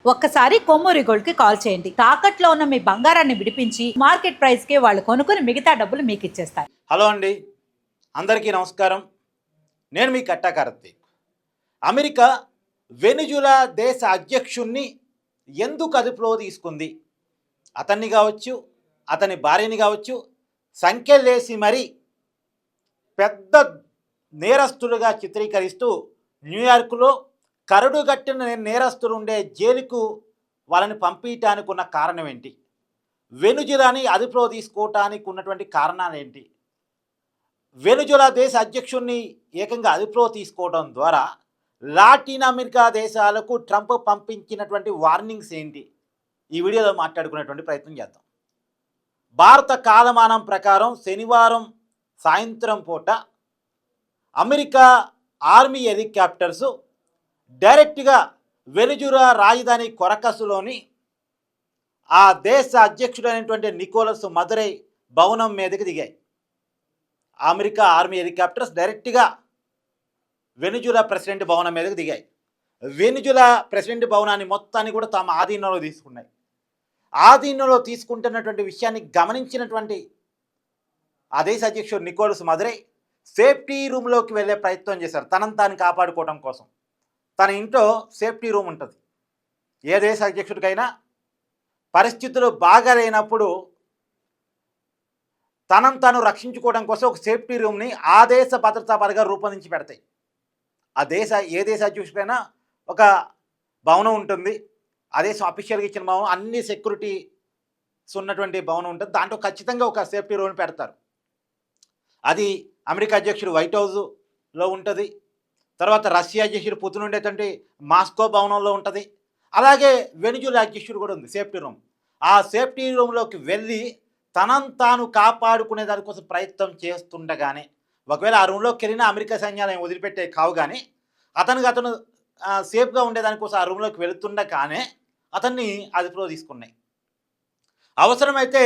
ఒక్కసారి కొమ్మూరి గోల్డ్ కి కాల్ చేయండి. తాకట్లో ఉన్న మీ బంగారాన్ని విడిపించి మార్కెట్ ప్రైస్ కి వాళ్ళు కొనుక్కుని మిగతా డబ్బులు మీకు ఇచ్చేస్తారు. హలో అండి, అందరికీ నమస్కారం. నేను మీ కట్టా కార్తీక్. అమెరికా వెనిజులా దేశ అధ్యక్షుణ్ణి ఎందుకు అదుపులో తీసుకుంది? అతన్ని కావచ్చు, అతని భార్యని కావచ్చు, సంఖ్యలేసి మరీ పెద్ద నేరస్తులుగా చిత్రీకరిస్తూ న్యూయార్క్లో కరడుగట్టిన నేరస్తులు ఉండే జైలుకు వాళ్ళని పంపించడానికి ఉన్న కారణం ఏంటి? వెనుజులాని అదుపులో తీసుకోవటానికి ఉన్నటువంటి కారణాలు ఏంటి? వెనుజులా దేశ అధ్యక్షుడిని ఏకంగా అదుపులో తీసుకోవడం ద్వారా లాటిన్ అమెరికా దేశాలకు ట్రంప్ పంపించినటువంటి వార్నింగ్స్ ఏంటి? ఈ వీడియోలో మాట్లాడుకునేటువంటి ప్రయత్నం చేద్దాం. భారత కాలమానం ప్రకారం శనివారం సాయంత్రం పూట అమెరికా ఆర్మీ హెలికాప్టర్స్ డైరెక్ట్గా వెనుజులా రాజధాని కొరకసులోని ఆ దేశ అధ్యక్షుడైనటువంటి నికోలస్ మదురై భవనం మీదకి దిగాయి. అమెరికా ఆర్మీ హెలికాప్టర్స్ డైరెక్ట్గా వెనుజులా ప్రెసిడెంట్ భవనం మీదకి దిగాయి. వెనుజులా ప్రెసిడెంట్ భవనాన్ని మొత్తాన్ని కూడా తమ ఆధీనంలో తీసుకున్నాయి. ఆధీనంలో తీసుకుంటున్నటువంటి విషయాన్ని గమనించినటువంటి ఆ దేశ అధ్యక్షుడు నికోలస్ మదురై సేఫ్టీ రూమ్లోకి వెళ్ళే ప్రయత్నం చేశారు. తనను తాను కాపాడుకోవడం కోసం. తన ఇంట్లో సేఫ్టీ రూమ్ ఉంటుంది. ఏ దేశ అధ్యక్షుడికైనా పరిస్థితులు బాగాలేనప్పుడు తనను తాను రక్షించుకోవడం కోసం ఒక సేఫ్టీ రూమ్ని ఆ దేశ భద్రతా బలగాలు రూపొందించి పెడతాయి. ఏ దేశ అధ్యక్షుడికైనా ఒక భవనం ఉంటుంది. ఆ దేశం అఫీషియల్గా ఇచ్చిన భవనం, అన్ని సెక్యూరిటీస్ ఉన్నటువంటి భవనం ఉంటుంది. దాంట్లో ఖచ్చితంగా ఒక సేఫ్టీ రూమ్ని పెడతారు. అది అమెరికా అధ్యక్షుడు వైట్ హౌస్లో ఉంటుంది. తర్వాత రష్యా అధ్యక్షుడు పుతిన్ ఉండేటువంటి మాస్కో భవనంలో ఉంటుంది. అలాగే వెనుజులా అధ్యక్షుడు కూడా ఉంది సేఫ్టీ రూమ్. ఆ సేఫ్టీ రూమ్లోకి వెళ్ళి తనను తాను కాపాడుకునే దానికోసం ప్రయత్నం చేస్తుండగానే, ఒకవేళ ఆ రూమ్లోకి వెళ్ళినా అమెరికా సైన్యాలను వదిలిపెట్టే కావు, కానీ అతను సేఫ్గా ఉండేదానికోసం ఆ రూమ్లోకి వెళుతుండగానే అతన్ని అదుపులో తీసుకున్నాయి. అవసరమైతే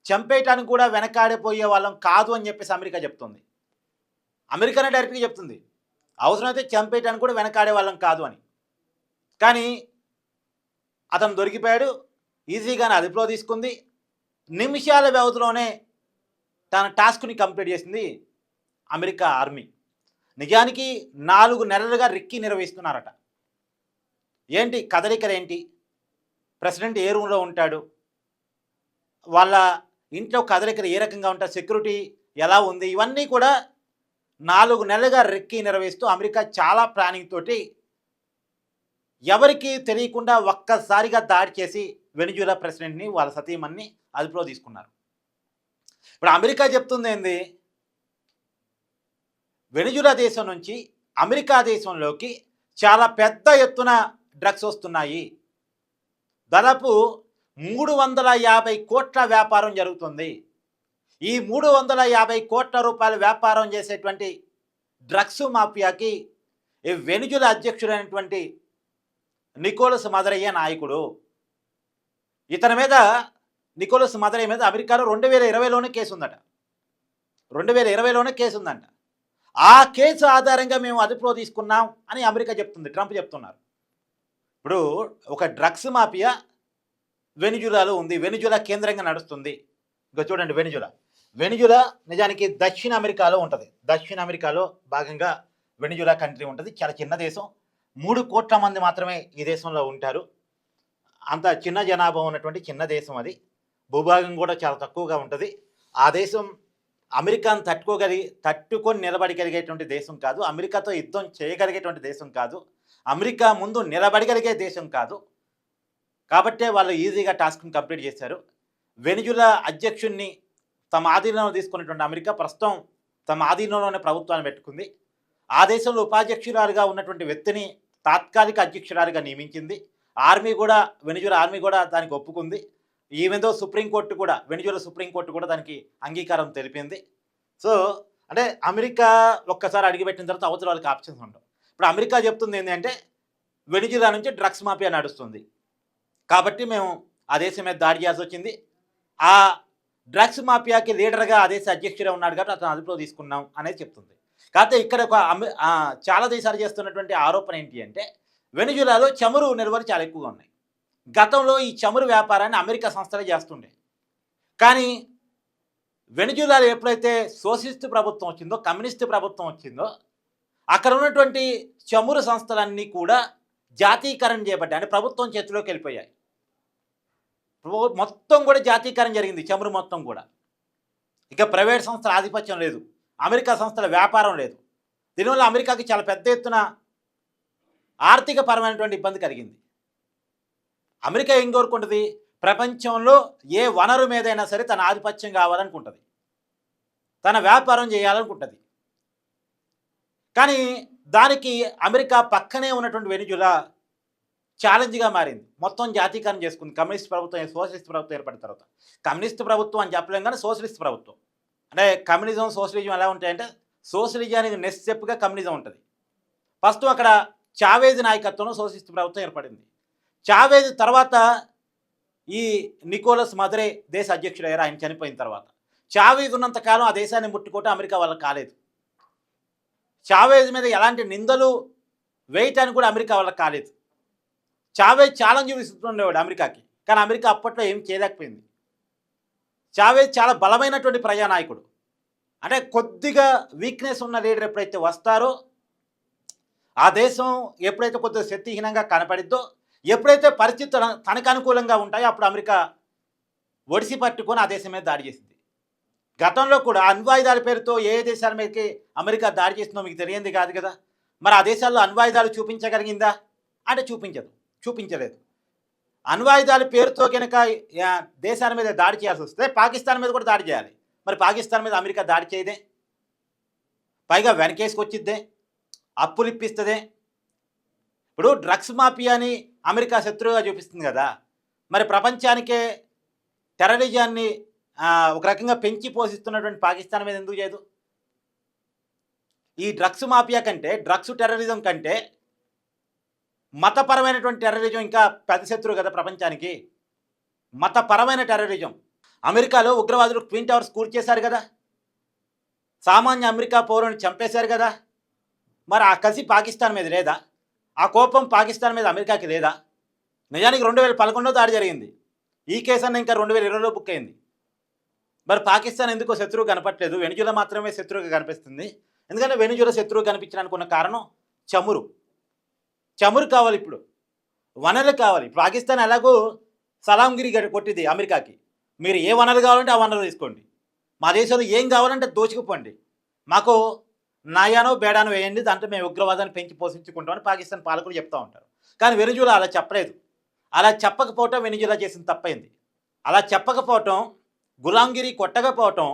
చంపేయటానికి కూడా వెనకాడిపోయే వాళ్ళం కాదు అని చెప్పేసి అమెరికా చెప్తుంది. అమెరికానే డైరెక్ట్గా చెప్తుంది, అవసరమైతే చంపేయటానికి కూడా వెనకాడే వాళ్ళం కాదు అని. కానీ అతను దొరికిపోయాడు. ఈజీగానే అదుపులో తీసుకుంది. నిమిషాల వ్యవధిలోనే తన టాస్క్ని కంప్లీట్ చేసింది అమెరికా ఆర్మీ. నిజానికి 4 నెలలుగా రిక్కీ నిర్వహిస్తున్నారట. ఏంటి కదలికలు ఏంటి, ప్రెసిడెంట్ ఏ రూమ్లో ఉంటాడు, వాళ్ళ ఇంట్లో కదలికలు ఏ రకంగా ఉంటాయి, సెక్యూరిటీ ఎలా ఉంది, ఇవన్నీ కూడా 4 నెలలుగా రెక్కి నిర్వహిస్తూ అమెరికా చాలా ప్లానింగ్ తోటి ఎవరికి తెలియకుండా ఒక్కసారిగా దాడి చేసి వెనిజులా ప్రెసిడెంట్ని వాళ్ళ సతీమణ్ణి అదుపులో తీసుకున్నారు. ఇప్పుడు అమెరికా చెప్తుంది ఏంది, వెనిజులా దేశం నుంచి అమెరికా దేశంలోకి చాలా పెద్ద ఎత్తున డ్రగ్స్ వస్తున్నాయి. దాదాపు 350 కోట్ల వ్యాపారం జరుగుతుంది. ఈ 350 కోట్ల రూపాయల వ్యాపారం చేసేటువంటి డ్రగ్స్ మాఫియాకి ఈ వెనిజులా అధ్యక్షుడైనటువంటి నికోలస్ మదురై నాయకుడు. నికోలస్ మదురై మీద అమెరికాలో 2020లోనే కేసు ఉందట. 2020లోనే కేసు ఉందంట. ఆ కేసు ఆధారంగా మేము అదుపులో తీసుకున్నాం అని అమెరికా చెప్తుంది, ట్రంప్ చెప్తున్నారు. ఇప్పుడు ఒక డ్రగ్స్ మాఫియా వెనిజులాలో ఉంది, వెనిజులా కేంద్రంగా నడుస్తుంది. ఇంకా చూడండి, వెనిజులా నిజానికి దక్షిణ అమెరికాలో ఉంటుంది. దక్షిణ అమెరికాలో భాగంగా వెనిజులా కంట్రీ ఉంటుంది. చాలా చిన్న దేశం, 3 కోట్ల మంది మాత్రమే ఈ దేశంలో ఉంటారు. అంత చిన్న జనాభా ఉన్నటువంటి చిన్న దేశం అది. భూభాగం కూడా చాలా తక్కువగా ఉంటుంది. ఆ దేశం అమెరికాను తట్టుకొని నిలబడగలిగేటువంటి దేశం కాదు. అమెరికాతో యుద్ధం చేయగలిగేటువంటి దేశం కాదు. అమెరికా ముందు నిలబడగలిగే దేశం కాదు. కాబట్టే వాళ్ళు ఈజీగా టాస్క్ని కంప్లీట్ చేశారు. వెనిజులా అధ్యక్షుడిని తమ ఆధీనంలో తీసుకున్నటువంటి అమెరికా ప్రస్తుతం తమ ఆధీనంలోనే ప్రభుత్వాన్ని పెట్టుకుంది. ఆ దేశంలో ఉపాధ్యక్షురాలుగా ఉన్నటువంటి వ్యక్తిని తాత్కాలిక అధ్యక్షురాలుగా నియమించింది. వెనిజులా ఆర్మీ కూడా దానికి ఒప్పుకుంది. ఈవెందో వెనిజులా సుప్రీంకోర్టు కూడా దానికి అంగీకారం తెలిపింది. సో అంటే అమెరికా ఒక్కసారి అడిగిపెట్టిన తర్వాత అవతల వాళ్ళకి ఆప్షన్స్ ఉండవు. ఇప్పుడు అమెరికా చెప్తుంది ఏంటంటే వెనిజులా నుంచి డ్రగ్స్ మాఫియా నడుస్తుంది కాబట్టి మేము ఆ దేశం మీద దాడి చేయాల్సి వచ్చింది. ఆ డ్రగ్స్ మాఫియాకి లీడర్గా ఆ దేశ అధ్యక్షుడే ఉన్నాడు కాబట్టి అతను అదుపులో తీసుకున్నాం అనేది చెప్తుంది. కాకపోతే ఇక్కడ చాలా దేశాలు చేస్తున్నటువంటి ఆరోపణ ఏంటి అంటే వెనిజులాలో చమురు నిల్వలు చాలా ఎక్కువగా ఉన్నాయి. గతంలో ఈ చమురు వ్యాపారాన్ని అమెరికా సంస్థలే చేస్తుండే. కానీ వెనిజులాలో ఎప్పుడైతే సోషలిస్ట్ ప్రభుత్వం వచ్చిందో, కమ్యూనిస్ట్ ప్రభుత్వం వచ్చిందో, అక్కడ ఉన్నటువంటి చమురు సంస్థలన్నీ కూడా జాతీకరణ చేయబడ్డాయి. అంటే ప్రభుత్వం చేతిలోకి వెళ్ళిపోయాయి. మొత్తం కూడా జాతీకరణ జరిగింది, చమురు మొత్తం కూడా. ఇక ప్రైవేట్ సంస్థల ఆధిపత్యం లేదు, అమెరికా సంస్థల వ్యాపారం లేదు. దీనివల్ల అమెరికాకి చాలా పెద్ద ఎత్తున ఆర్థిక పరమైనటువంటి ఇబ్బంది కలిగింది. అమెరికా ఏం కోరుకుంటుంది? ప్రపంచంలో ఏ వనరు మీదైనా సరే తన ఆధిపత్యం కావాలనుకుంటుంది, తన వ్యాపారం చేయాలనుకుంటుంది. కానీ దానికి అమెరికా పక్కనే ఉన్నటువంటి వెనిజులా ఛాలెంజ్గా మారింది. మొత్తం జాతీకరణ చేసుకుంది. కమ్యూనిస్ట్ ప్రభుత్వం, సోషలిస్ట్ ప్రభుత్వం ఏర్పడిన తర్వాత. కమ్యూనిస్ట్ ప్రభుత్వం అని చెప్పలేం కానీ సోషలిస్ట్ ప్రభుత్వం. అంటే కమ్యూనిజం సోషలిజం ఎలా ఉంటాయంటే, సోషలిజానికి నెక్స్ట్ స్టెప్గా కమ్యూనిజం ఉంటుంది. ఫస్ట్ అక్కడ చావేజ్ నాయకత్వంలో సోషలిస్ట్ ప్రభుత్వం ఏర్పడింది. చావేజ్ తర్వాత ఈ నికోలస్ మదరే దేశ అధ్యక్షుడు అయ్యారు. ఆయన చనిపోయిన తర్వాత చావేజ్ ఉన్నంతకాలం ఆ దేశాన్ని ముట్టుకోవటం అమెరికా వాళ్ళకి కాలేదు. చావేజ్ మీద ఎలాంటి నిందలు వేయటానికి కూడా అమెరికా వాళ్ళకి కాలేదు. చావేజ్ ఛాలెంజ్ విసురుతుండేవాడు అమెరికాకి, కానీ అమెరికా అప్పట్లో ఏం చేయలేకపోయింది. చావేజ్ చాలా బలమైనటువంటి ప్రజానాయకుడు. అంటే కొద్దిగా వీక్నెస్ ఉన్న లీడర్ ఎప్పుడైతే వస్తారో, ఆ దేశం ఎప్పుడైతే కొద్దిగా శక్తిహీనంగా కనపడిద్దో, ఎప్పుడైతే పరిస్థితులు తనకు అనుకూలంగా ఉంటాయో అప్పుడు అమెరికా ఒడిసి పట్టుకొని ఆ దేశం మీద దాడి చేసింది. గతంలో కూడా అణ్వాయుధాల పేరుతో ఏ దేశాల మీదకి అమెరికా దాడి చేసిందో మీకు తెలియంది కాదు కదా. మరి ఆ దేశాల్లో అణ్వాయుధాలు చూపించగలిగిందా అంటే చూపించలేదు. అణ్వాయుధాల పేరుతో కనుక దేశాల మీద దాడి చేయాల్సి వస్తే పాకిస్తాన్ మీద కూడా దాడి చేయాలి. మరి పాకిస్తాన్ మీద అమెరికా దాడి చేయదే, పైగా వెనకేసుకొచ్చిద్దే, అప్పులు ఇప్పిస్తుందే. ఇప్పుడు డ్రగ్స్ మాఫియాని అమెరికా శత్రువుగా చూపిస్తుంది కదా. మరి ప్రపంచానికే టెర్రరిజాన్ని ఒక రకంగా పెంచి పోషిస్తున్నటువంటి పాకిస్తాన్ మీద ఎందుకు చేయదు? ఈ డ్రగ్స్ మాఫియా కంటే, డ్రగ్స్ టెర్రరిజం కంటే మతపరమైనటువంటి టెర్రరిజం ఇంకా పెద్ద శత్రువు కదా ప్రపంచానికి. మతపరమైన టెర్రరిజం. అమెరికాలో ఉగ్రవాదులు ట్విన్ టవర్స్ కూల్చేశారు కదా, సామాన్య అమెరికా పౌరుని చంపేశారు కదా. మరి ఆ కసి పాకిస్తాన్ మీద లేదా? ఆ కోపం పాకిస్తాన్ మీద అమెరికాకి లేదా? నిజానికి 2011లో దాడి జరిగింది. ఈ కేసు అన్న ఇంకా 2020లో బుక్ అయింది. మరి పాకిస్తాన్ ఎందుకో శత్రువు కనపట్లేదు, వెనిజులా మాత్రమే శత్రువుగా కనిపిస్తుంది. ఎందుకంటే వెనిజులా శత్రువు కనిపించడానికి ఉన్న కారణం చమురు కావాలి. ఇప్పుడు వనరులు కావాలి. పాకిస్తాన్ ఎలాగో సలాంగిరి కొట్టింది అమెరికాకి, మీరు ఏ వనరు కావాలంటే ఆ వనరు తీసుకోండి, మా దేశంలో ఏం కావాలంటే దోచుకుపోండి, మాకు నాయానో బేడానో వేయండి, దాంట్లో మేము ఉగ్రవాదాన్ని పెంచి పోషించుకుంటామని పాకిస్తాన్ పాలకులు చెప్తూ ఉంటారు. కానీ వెనిజులా అలా చెప్పలేదు. అలా చెప్పకపోవటం వెనిజులా చేసిన తప్పైంది. అలా చెప్పకపోవటం, గులాంగిరి కొట్టకపోవటం,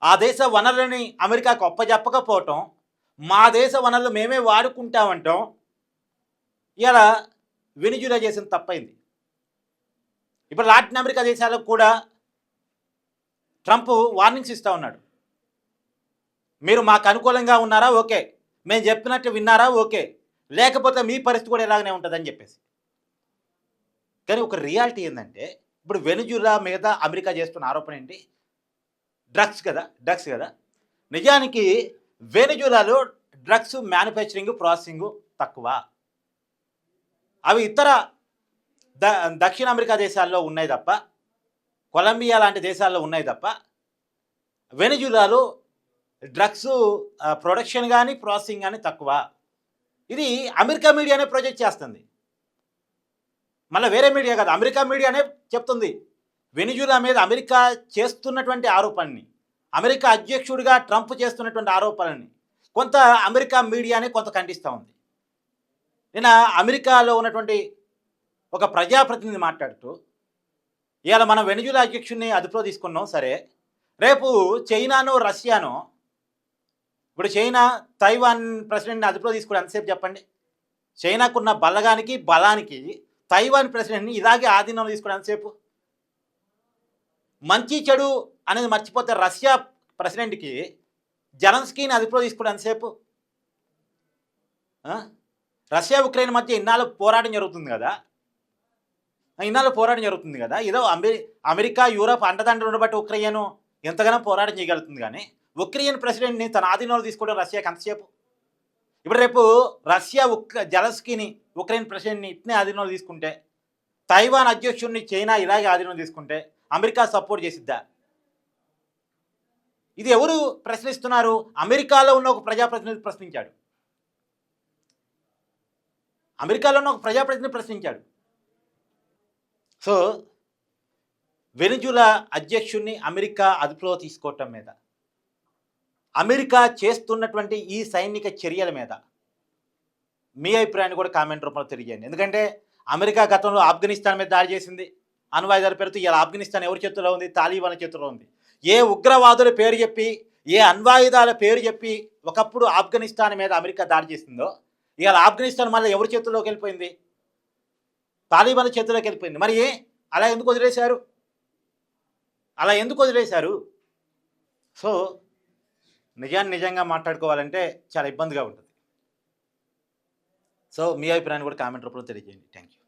ఆ దేశ వనరులని అమెరికాకు అప్పచెప్పకపోవటం, మా దేశ వనరులు మేమే వాడుకుంటామంటాం, ఇలా వెనిజులా చేసిన తప్పైంది. ఇప్పుడు లాటిన్ అమెరికా దేశాలకు కూడా ట్రంప్ వార్నింగ్స్ ఇస్తూ ఉన్నాడు. మీరు మాకు అనుకూలంగా ఉన్నారా ఓకే, మేము చెప్పినట్టు విన్నారా ఓకే, లేకపోతే మీ పరిస్థితి కూడా ఇలాగనే ఉంటుందని చెప్పేసి. కానీ ఒక రియాలిటీ ఏంటంటే, ఇప్పుడు వెనిజులా మీద అమెరికా చేస్తున్న ఆరోపణ ఏంటి? డ్రగ్స్ కదా. నిజానికి వెనిజులాలో డ్రగ్స్ మ్యానుఫ్యాక్చరింగ్, ప్రాసెసింగ్ తక్కువ. అవి ఇతర దక్షిణ అమెరికా దేశాల్లో ఉన్నాయి తప్ప, కొలంబియా లాంటి దేశాల్లో ఉన్నాయి తప్ప, వెనిజులాలో డ్రగ్స్ ప్రొడక్షన్ కానీ ప్రాసెసింగ్ కానీ తక్కువ. ఇది అమెరికా మీడియానే ప్రొజెక్ట్ చేస్తుంది, మళ్ళీ వేరే మీడియా కాదు, అమెరికా మీడియానే చెప్తుంది. వెనిజులా మీద అమెరికా చేస్తున్నటువంటి ఆరోపణని, అమెరికా అధ్యక్షుడిగా ట్రంప్ చేస్తున్నటువంటి ఆరోపణని కొంత అమెరికా మీడియానే కొంత ఖండిస్తూ ఉంది. నిన్న అమెరికాలో ఉన్నటువంటి ఒక ప్రజాప్రతినిధి మాట్లాడుతూ, ఇవాళ మనం వెనిజులా అధ్యక్షుడిని అదుపులో తీసుకున్నాం సరే, రేపు చైనానో రష్యానో, ఇప్పుడు చైనా తైవాన్ ప్రెసిడెంట్ని అదుపులో తీసుకుని ఎంతసేపు చెప్పండి? చైనాకున్న బలానికి తైవాన్ ప్రెసిడెంట్ని ఇలాగే ఆధీనంలో తీసుకుని ఎంతసేపు? మంచి చెడు అనేది మర్చిపోతే రష్యా ప్రెసిడెంట్కి జెలెన్స్కీని అదుపులో తీసుకోవడం ఎంతసేపు? రష్యా ఉక్రెయిన్ మధ్య ఇన్నాళ్ళు పోరాటం జరుగుతుంది కదా, ఏదో అమెరికా యూరప్ అండదండలు ఉండబట్టి ఉక్రెయిన్ ఎంతగానో పోరాటం చేయగలుగుతుంది. కానీ ఉక్రెయిన్ ప్రెసిడెంట్ని తన ఆధీనంలో తీసుకోవడం రష్యాకి ఎంతసేపు? ఇప్పుడు రేపు రష్యా జెలెన్స్కీని, ఉక్రెయిన్ ప్రెసిడెంట్ని ఇట్నే ఆధీనంలో తీసుకుంటే తైవాన్ అధ్యక్షుడిని చైనా ఇలాగే ఆధీనం తీసుకుంటే అమెరికా సపోర్ట్ చేసిద్దా? ఇది ఎవరు ప్రశ్నిస్తున్నారు? అమెరికాలో ఉన్న ఒక ప్రజాప్రతినిధి ప్రశ్నించాడు. అమెరికాలో ఉన్న ఒక ప్రజాప్రతినిధి ప్రశ్నించాడు. సో వెనిజులా అధ్యక్షుడిని అమెరికా అదుపులో తీసుకోవటం మీద, అమెరికా చేస్తున్నటువంటి ఈ సైనిక చర్యల మీద మీ అభిప్రాయాన్ని కూడా కామెంట్ రూపంలో తెలియజేయండి. ఎందుకంటే అమెరికా గతంలో ఆఫ్ఘనిస్తాన్ మీద దాడి చేసింది అణ్వాయుధాల పేరుతో. ఇలా ఆఫ్ఘనిస్తాన్ ఎవరి చేతిలో ఉంది? తాలిబాన్ చేతిలో ఉంది. ఏ ఉగ్రవాదుల పేరు చెప్పి, ఏ అణ్వాయుధాల పేరు చెప్పి ఒకప్పుడు ఆఫ్ఘనిస్తాన్ మీద అమెరికా దాడి చేసిందో, ఇవాళ ఆఫ్ఘనిస్తాన్ మళ్ళీ ఎవరి చేతుల్లోకి వెళ్ళిపోయింది? తాలిబాన్ చేతిలోకి వెళ్ళిపోయింది. మరి అలా ఎందుకు వదిలేశారు? అలా ఎందుకు వదిలేశారు? సో నిజంగా మాట్లాడుకోవాలంటే చాలా ఇబ్బందిగా ఉంటుంది. సో మీ అభిప్రాయాన్ని కూడా కామెంట్ రూపంలో తెలియజేయండి. Thank you.